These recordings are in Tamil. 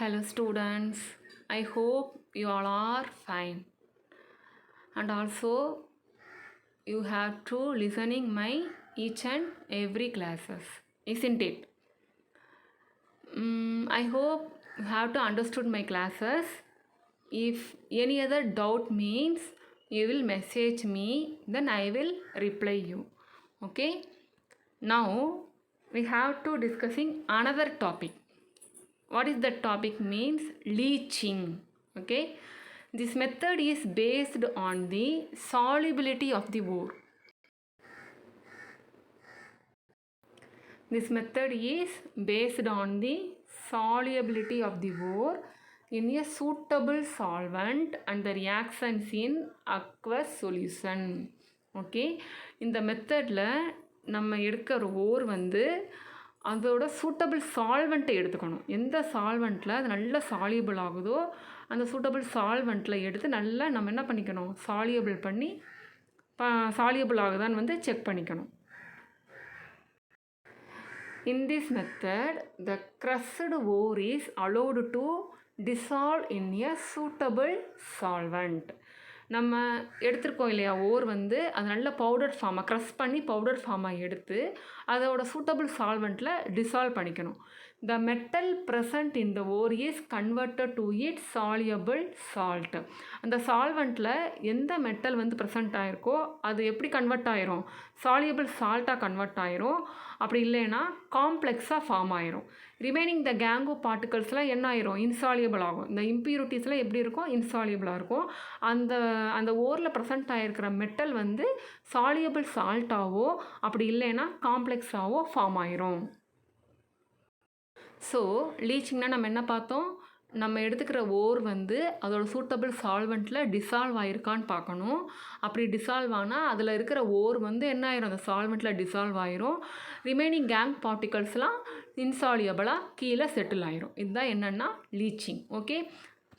Hello students, I hope you all are fine, and also you have to listening my each and every classes, isn't it? I hope you have to understood my classes. If any other doubt means you will message me, then I will reply you. Okay? Now we have to discussing another topic. What is that topic means? Leaching. Okay, this method is based on the solubility of the ore. This method is based on the solubility of the ore in a suitable solvent and the reactions in aqueous solution. Okay, இந்த மெத்தடில் நம்ம எடுக்கிற ஓர் வந்து அதோட சூட்டபிள் சால்வெண்ட்டை எடுத்துக்கணும். எந்த சால்வெண்ட்டில் அது நல்லா சாலியபிள் ஆகுதோ அந்த சூட்டபிள் சால்வெண்ட்டில் எடுத்து நல்லா நம்ம என்ன பண்ணிக்கணும், சாலியபிள் பண்ணி சாலியபிள் ஆகுதான்னு வந்து செக் பண்ணிக்கணும். In this method, the crushed ore is allowed to dissolve in a suitable solvent. நம்ம எடுத்துருக்கோம் இல்லையா, ஓர் வந்து அது நல்ல பவுடர் ஃபார்மாக க்ரஷ் பண்ணி பவுடர் ஃபார்மாக எடுத்து அதோட சூட்டபிள் சால்வெண்ட்டில் டிசால்வ் பண்ணிக்கணும். The metal present in the ore is converted to its soluble salt. அந்த சால்வெண்ட்டில் எந்த மெட்டல் வந்து ப்ரெசண்ட் ஆகிருக்கோ அது எப்படி கன்வெர்ட் ஆயிரும், சாலியபிள் சால்ட்டாக கன்வெர்ட் ஆயிரும். அப்படி இல்லைன்னா காம்ப்ளெக்ஸாக ஃபார்ம் ஆயிரும். ரிமைனிங் த கேங்கோ பார்ட்டிகல்ஸ்லாம் என்ன ஆயிரும், இன்சாலியபிள் ஆகும். இந்த இம்ப்யூரிட்டிஸ்லாம் எப்படி இருக்கும், இன்சாலியபிளாக இருக்கும். அந்த ஓரில் ப்ரெசண்ட் ஆகிருக்கிற மெட்டல் வந்து சாலியபிள் சால்ட்டாவோ அப்படி இல்லைன்னா காம்ப்ளெக்ஸாவோ ஃபார்ம் ஆயிரும். ஸோ லீச்சிங்னா நம்ம என்ன பார்த்தோம், நம்ம எடுத்துக்கிற ஓர் வந்து அதோட சூட்டபிள் சால்வெண்ட்டில் டிசால்வ் ஆகிருக்கான்னு பார்க்கணும். அப்படி டிசால்வ் ஆனால் அதில் இருக்கிற ஓர் வந்து என்ன ஆயிரும், அந்த சால்வெண்ட்டில் டிசால்வ் ஆயிரும். ரிமைனிங் கேங் பார்ட்டிகல்ஸ்லாம் இன்சாலியபிளாக கீழே செட்டில் ஆயிரும். இதுதான் என்னென்னா leaching. Okay,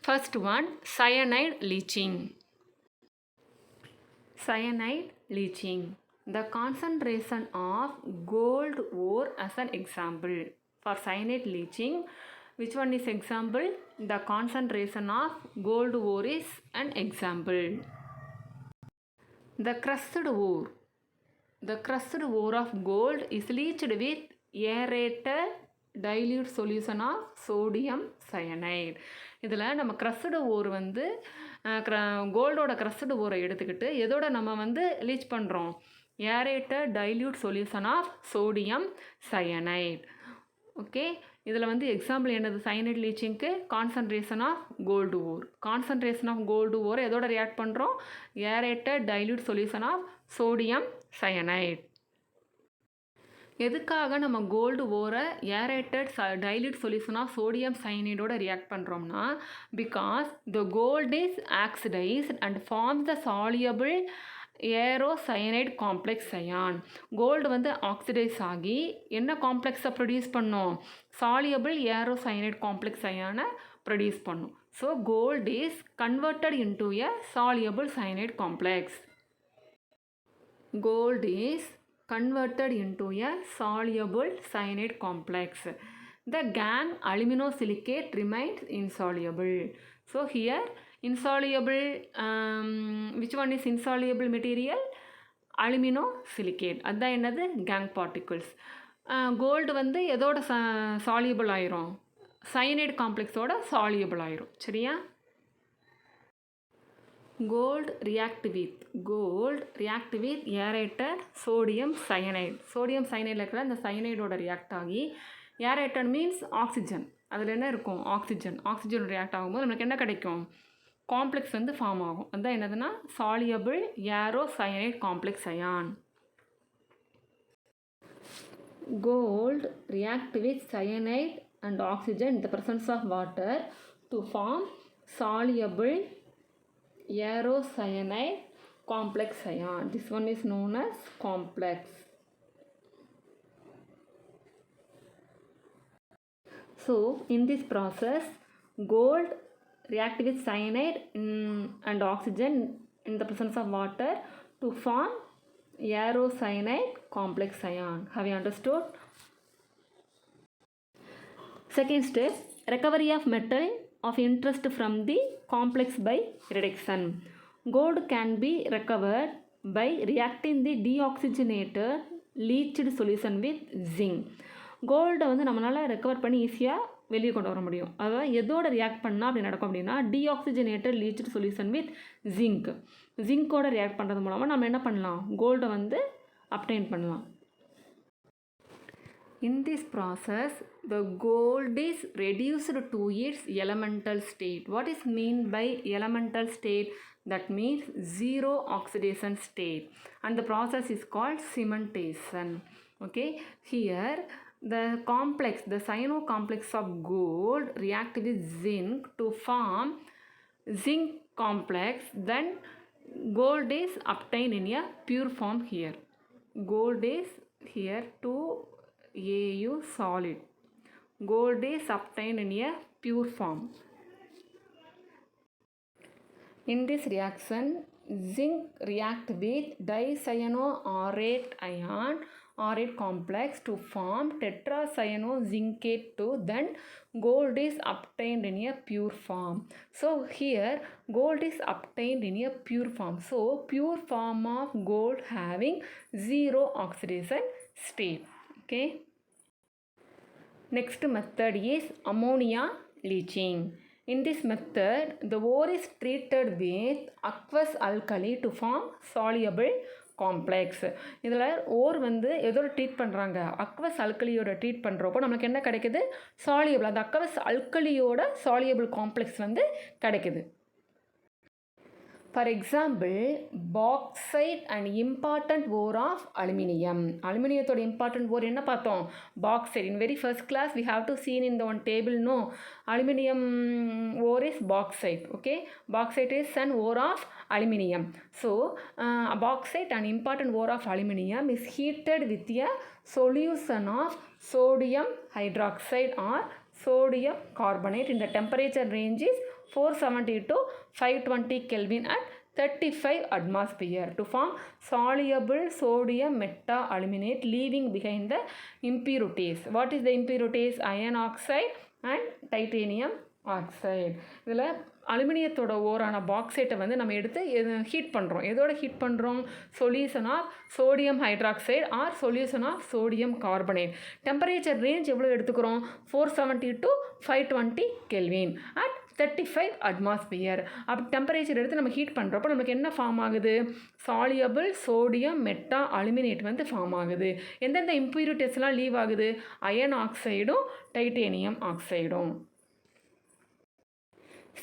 first one cyanide leaching. Cyanide leaching. The concentration of gold ore as an example. For cyanide leaching, which one is example? The concentration of gold ore is an example. The crushed ore. The crushed ore of gold is leached with aerated dilute solution of sodium cyanide. இதில் நம்ம க்ரஸ்டு ஓர் வந்து கோல்டோட க்ரஸ்டு ஓரை எடுத்துக்கிட்டு எதோட நம்ம வந்து லீச் பண்ணுறோம், aerated dilute solution of sodium cyanide. Okay, இதில் வந்து எக்ஸாம்பிள் என்னது, சயனைட் லீச்சிங்க்கு concentration of gold ore. Concentration of gold ore எதோட ரியாக்ட் பண்ணுறோம், aerated dilute solution of sodium சயனைட். எதுக்காக நம்ம கோல்டு ஓரை ஏரேட்டட் டைல்யூட் சொல்யூஷன் ஆஃப் சோடியம் சயனைடோட ரியாக்ட் பண்ணுறோம்னா, because the gold is oxidised and forms the soluble aurocyanide complex ion. Gold வந்து ஆக்சிடைஸ் ஆகி என்ன காம்ப்ளெக்ஸை ப்ரொடியூஸ் பண்ணும், சாலியபிள் ஏரோசயனைட் காம்ப்ளெக்ஸ் அயானை ப்ரொடியூஸ் பண்ணும். So gold is converted into a soluble cyanide complex. Gold is converted into a soluble cyanide complex. The gang aluminosilicate remains insoluble. So here insoluble, which one is insoluble material? Aluminosilicate. அதுதான் என்னது, gang particles. கோல்டு வந்து எதோட சாலியபிள் ஆயிரும், சயனைடு காம்ப்ளெக்ஸோட சாலியபிள் ஆயிரும். சரியா? Gold react with aerated sodium cyanide. sodium cyanide இருக்கிற அந்த சயனைடோட ரியாக்ட் ஆகி, ஏரேட்டட் மீன்ஸ் ஆக்சிஜன், அதில் என்ன இருக்கும், ஆக்சிஜன் ரியாக்ட் ஆகும்போது நமக்கு என்ன கிடைக்கும், காம்ப்ளெக்ஸ் வந்து ஃபார்ம் ஆகும். அதுதான் என்னதுன்னா soluble aurocyanide complex ion. Gold react with cyanide and oxygen in the presence of water to form soluble aerocyanide complex ion. This one is known as complex. So in this process, gold react with cyanide and oxygen in the presence of water to form aerocyanide complex ion. Have you understood? Second step, recovery of metal of interest from the complex by reduction. Gold can be recovered by reacting the deoxygenated leached solution with zinc. கோல்டை வந்து நம்மளால் ரெக்கவர் பண்ணி ஈஸியாக வெளியே கொண்டு வர முடியும். அதாவது எதோட ரியாக்ட் பண்ணால் அப்படி நடக்கும் அப்படின்னா டீஆக்சிஜனேட்டட் லீச்டு சொல்யூஷன் வித் ஜிங்கோட ரியாக்ட் பண்ணுறது மூலமாக நம்ம என்ன பண்ணலாம், கோல்டை வந்து அப்டைன் பண்ணலாம். In this process, the gold is reduced to its elemental state. What is mean by elemental state? That means zero oxidation state, and the process is called cementation. Okay, here the cyano complex of gold react with zinc to form zinc complex. Then gold is obtained in a pure form. Here gold is here to Au solid. Gold is obtained in a pure form. In this reaction, zinc react with dicyanoaurate ion aurate complex to form tetracyanozincate 2. Then gold is obtained in a pure form. So here gold is obtained in a pure form. So pure form of gold having zero oxidation state. Okay. Next method is ammonia leaching. In this method, the ore is treated with aqueous alkali to form soluble complex. இதில் ஓர் வந்து எதோட ட்ரீட் பண்ணுறாங்க, அக்வஸ் அல்கலியோட ட்ரீட் பண்ணுறப்போ நமக்கு என்ன கிடைக்குது, சாலியபிள், அந்த அக்வஸ் அல்கலியோட சாலியபிள் காம்ப்ளெக்ஸ் வந்து கிடைக்குது. For example, bauxite and important ore of aluminium. Aluminium important ore enna paathom, bauxite. In very first class we have to see in the one table, no, aluminium ore is bauxite. Okay, bauxite is an ore of aluminium. So bauxite and important ore of aluminium is heated with a solution of sodium hydroxide or sodium carbonate in the temperature range is 470 to 520 Kelvin at 35 atmosphere to form soluble sodium meta-aluminate, leaving behind the impurities. What is the impurities? Iron oxide and titanium oxide. இதில் அலுமினியத்தோட ஓரான பாக்சைட்டை வந்து நம்ம எடுத்து ஹீட் பண்ணுறோம். எதோட ஹீட் பண்ணுறோம்? Solution of sodium hydroxide or solution of sodium carbonate. Temperature range எவ்வளோ எடுத்துக்கிறோம்? 470 to 520 கெல்வின் அட் 35 அட்மாஸ்பியர். அப்போ டெம்பரேச்சர் எடுத்து நம்ம ஹீட் பண்ணுறப்போ நமக்கு என்ன ஃபார்ம் ஆகுது? சாலியபிள் சோடியம் மெட்டா அலுமினேட் வந்து ஃபார்ம் ஆகுது. எந்தெந்த இம்ப்யூரிட்டிஸ்லாம் லீவ் ஆகுது? அயன் ஆக்சைடும் டைட்டேனியம் ஆக்சைடும்.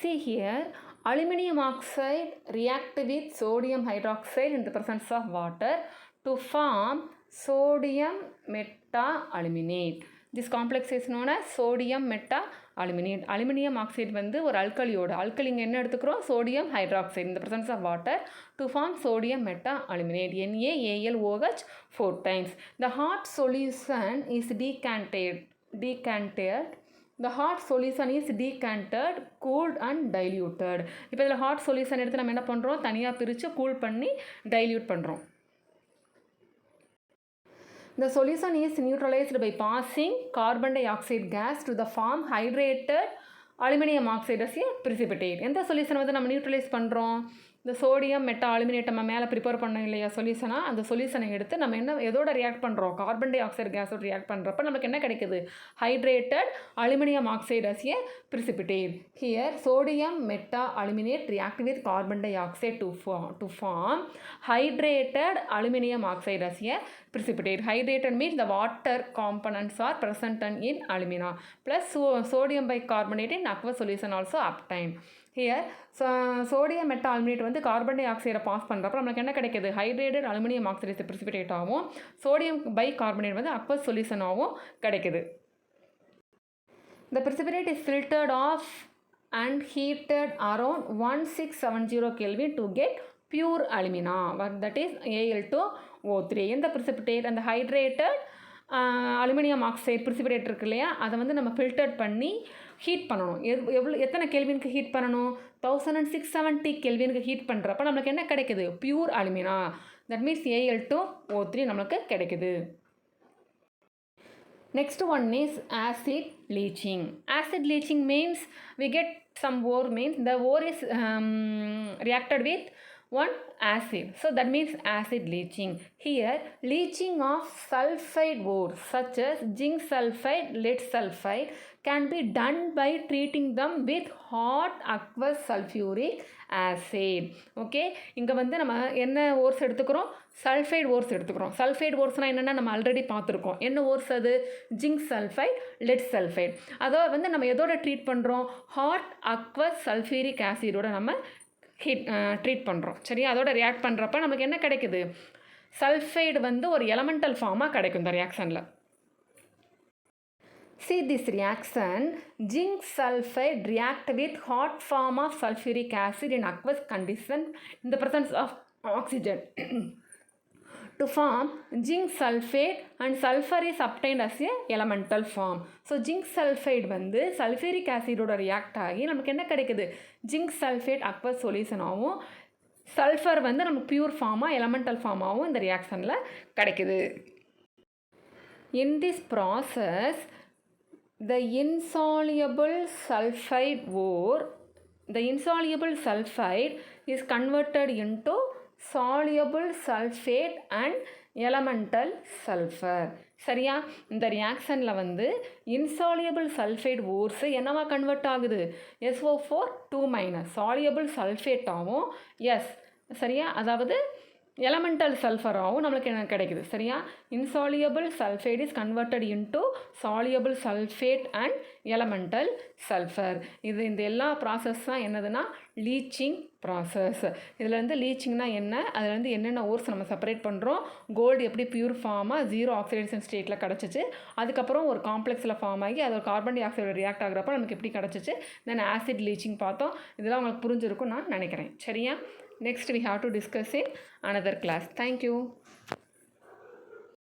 See here, aluminium oxide react with sodium hydroxide in the presence of water to form sodium meta-aluminate. This complex is known as sodium meta-aluminate. Aluminium oxide வந்து ஒரு அல்கலியோட, அல்கலிங்க என்ன எடுத்துக்கிறோம்? sodium hydroxide in the presence of water to form sodium meta-aluminate, NaAlOH 4 times. The hot solution is decanted. The hot solution is decanted, cooled and diluted. இப்போ இதில் hot solution எடுத்து நம்ம என்ன பண்ணுறோம்? தனியாக பிரித்து கூல் பண்ணி டைல்யூட் பண்ணுறோம். The solution is neutralized by passing carbon dioxide gas to the form hydrated aluminum oxide as a precipitate. எந்த சொல்யூஷன் வந்து நம்ம நியூட்ரலைஸ் பண்ணுறோம்? இந்த சோடியம் மெட்டா அலுமினேட் நம்ம மேலே ப்ரிப்பேர் பண்ணோம் இல்லையா சொல்யூஷனாக, அந்த சொல்யூஷனை எடுத்து நம்ம என்ன எதோட ரியாக்ட் பண்ணுறோம்? கார்பன் டை ஆக்சைடு கேஸோட ரியாக்ட் பண்ணுறப்ப நமக்கு என்ன கிடைக்குது? Hydrated aluminium oxide as a precipitate. Here sodium meta aluminate react with carbon dioxide to form hydrated aluminum oxide as a precipitate. Hydrated means the water components are present in alumina plus sodium bicarbonate in aqueous solution also obtained. Here sodium மெட்டாஅலுமினேட் வந்து கார்பன் டை ஆக்சைடை பாஸ் பண்ணுறப்ப நமக்கு என்ன கிடைக்கிது? ஹைட்ரேட்டட் அலுமினியம் ஆக்சைடு பிரிசிபிடேட் ஆகும், சோடியம் பைகார்பனேட் வந்து அக்வஸ் சொல்யூஷனாகவும் கிடைக்குது. The precipitate is filtered off and heated around 1670 Kelvin to get pure alumina, that is Al2O3. இந்த precipitate அந்த ஹைட்ரேட்டட் அலுமினியம் ஆக்சைடு ப்ரிசிபிடேட் இருக்கு இல்லையா, அதை வந்து நம்ம ஃபில்டர் பண்ணி ஹீட் பண்ணணும். எத்தனை கெல்வினுக்கு ஹீட் பண்ணணும்? 1670 கெல்வினுக்கு ஹீட் பண்ணுறப்ப நம்மளுக்கு என்ன கிடைக்குது? Pure alumina, that means Al2O3 நம்மளுக்கு கிடைக்குது. Next one is acid leaching. Acid leaching means we get some ore, means the ore is reacted with one acid. So that means acid leaching. Here leaching of sulfide ore such as zinc sulfide, lead sulfide can be done by treating them with hot aqueous sulfuric acid. Okay, இங்கே வந்து நம்ம என்ன ஓர்ஸ் எடுத்துக்கிறோம்? சல்ஃபைட் ஓர்ஸ் எடுத்துக்கிறோம். சல்ஃபைட் ஓர்ஸ்னால் என்னென்னா நம்ம ஆல்ரெடி பார்த்துருக்கோம். என்ன ஓர்ஸ் அது? Zinc sulphide, let sulphide. அதை வந்து நம்ம எதோட ட்ரீட் பண்ணுறோம்? ஹாட் அக்வஸ் சல்ஃபியூரிக் ஆசிடோட நம்ம ட்ரீட் பண்ணுறோம். சரியா? அதோட ரியாக்ட் பண்ணுறப்ப நமக்கு என்ன கிடைக்குது? சல்ஃபைடு வந்து ஒரு எலமெண்டல் ஃபார்மாக கிடைக்கும் இந்த ரியாக்ஷனில். See this reaction, zinc sulfide react with hot form of sulfuric acid in aqueous condition in the presence of oxygen to form zinc sulfate, and sulfur is obtained as a elemental form. So zinc sulfide வந்து sulfuric acid ஓட react ஆகி நமக்கு என்ன கிடைக்குது? zinc sulfate aqueous solution ஆகும். சல்ஃபர் வந்து நமக்கு பியூர் ஃபார்மாக எலமெண்டல் ஃபார்மாகவும் இந்த ரியாக்ஷனில் கிடைக்குது. In this process, the insoluble sulfide is converted into soluble sulfate and elemental sulfur. சரியா? இந்த ரியாக்ஷனில் வந்து இன்சாலியபிள் சல்ஃபைட் ஓர்ஸு என்னவா கன்வெர்ட் ஆகுது? SO4 2- சாலியபிள் சல்ஃபேட்டாகவும் சரியா, அதாவது எலமெண்டல் சல்ஃபராகவும் நம்மளுக்கு என்ன கிடைக்குது? சரியா? Insoluble sulphate is converted into soluble sulphate and elemental sulphur. இந்த எல்லா ப்ராசஸ் தான் என்னதுன்னா லீச்சிங் ப்ராசஸ். இதில் வந்து லீச்சிங்னா என்ன, அதில் வந்து என்னென்ன ஓர்ஸ் நம்ம செப்பரேட் பண்ணுறோம், கோல்டு எப்படி பியூர் ஃபார்மாக 0 ஆக்சிடேஷன் ஸ்டேட்டில் கிடச்சிச்சு, அதுக்கப்புறம் ஒரு காம்ப்ளெக்ஸில் ஃபார்ம் ஆகி அது ஒரு கார்பன் டை ஆக்சைடு ரியாக்ட் ஆகிறப்ப நமக்கு எப்படி கிடச்சிச்சு, தென் ஆசிட் லீச்சிங் பார்த்தோம். இதெல்லாம் உங்களுக்கு புரிஞ்சிருக்கும் நான் நினைக்கிறேன். சரியா? Next we have to discuss in another class. Thank you.